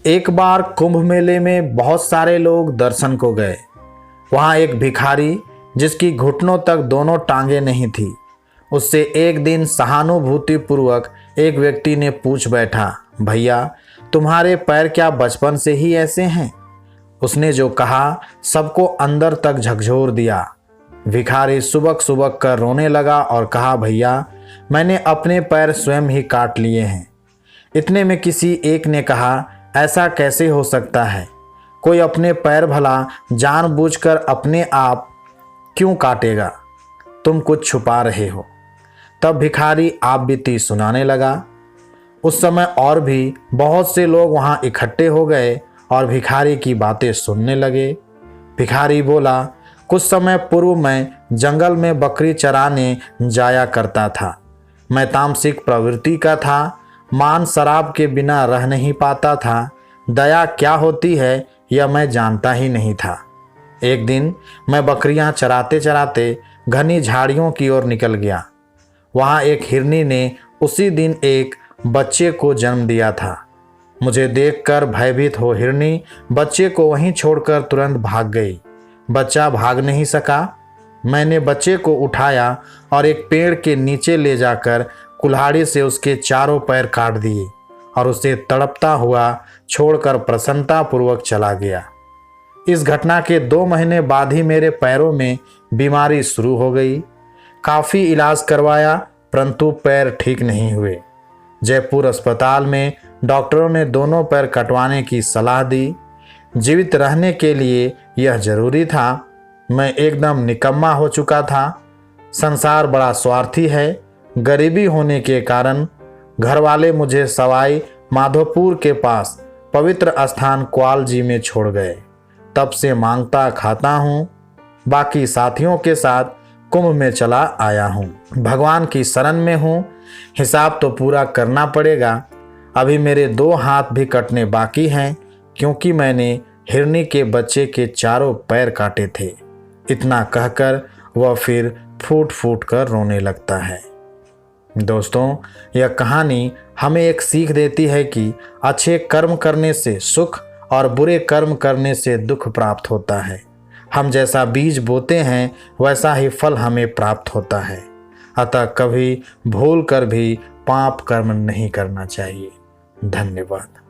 एक बार कुंभ मेले में बहुत सारे लोग दर्शन को गए। वहाँ एक भिखारी जिसकी घुटनों तक दोनों टांगे नहीं थी, उससे एक दिन सहानुभूतिपूर्वक एक व्यक्ति ने पूछ बैठा, भैया तुम्हारे पैर क्या बचपन से ही ऐसे हैं? उसने जो कहा सबको अंदर तक झकझोर दिया। भिखारी सुबक सुबक कर रोने लगा और कहा, भैया मैंने अपने पैर स्वयं ही काट लिए हैं। इतने में किसी एक ने कहा, ऐसा कैसे हो सकता है? कोई अपने पैर भला जानबूझकर अपने आप क्यों काटेगा? तुम कुछ छुपा रहे हो। तब भिखारी आप बीती सुनाने लगा। उस समय और भी बहुत से लोग वहां इकट्ठे हो गए और भिखारी की बातें सुनने लगे। भिखारी बोला, कुछ समय पूर्व मैं जंगल में बकरी चराने जाया करता था। मैं तामसिक प्रवृत्ति का था, मांस शराब के बिना रह नहीं पाता था। दया क्या होती है यह मैं जानता ही नहीं था। एक दिन मैं बकरियां चराते चराते घनी झाड़ियों की ओर निकल गया। वहां एक हिरनी ने उसी दिन एक बच्चे को जन्म दिया था। मुझे देखकर भयभीत हो हिरनी बच्चे को वहीं छोड़कर तुरंत भाग गई। बच्चा भाग नहीं सका। मैंने बच्चे को उठाया और एक पेड़ के नीचे ले जाकर कुल्हाड़ी से उसके चारों पैर काट दिए और उसे तड़पता हुआ छोड़कर प्रसन्नतापूर्वक चला गया। इस घटना के 2 महीने बाद ही मेरे पैरों में बीमारी शुरू हो गई। काफ़ी इलाज करवाया परंतु पैर ठीक नहीं हुए। जयपुर अस्पताल में डॉक्टरों ने दोनों पैर कटवाने की सलाह दी। जीवित रहने के लिए यह जरूरी था। मैं एकदम निकम्मा हो चुका था। संसार बड़ा स्वार्थी है। गरीबी होने के कारण घर वाले मुझे सवाई माधोपुर के पास पवित्र स्थान क्वाल जी में छोड़ गए। तब से मांगता खाता हूँ। बाकी साथियों के साथ कुंभ में चला आया हूँ। भगवान की शरण में हूँ। हिसाब तो पूरा करना पड़ेगा। अभी मेरे 2 हाथ भी कटने बाकी हैं क्योंकि मैंने हिरनी के बच्चे के चारों पैर काटे थे। इतना कहकर वह फिर फूट फूट कर रोने लगता है। दोस्तों, यह कहानी हमें एक सीख देती है कि अच्छे कर्म करने से सुख और बुरे कर्म करने से दुख प्राप्त होता है। हम जैसा बीज बोते हैं वैसा ही फल हमें प्राप्त होता है। अतः कभी भूल कर भी पाप कर्म नहीं करना चाहिए। धन्यवाद।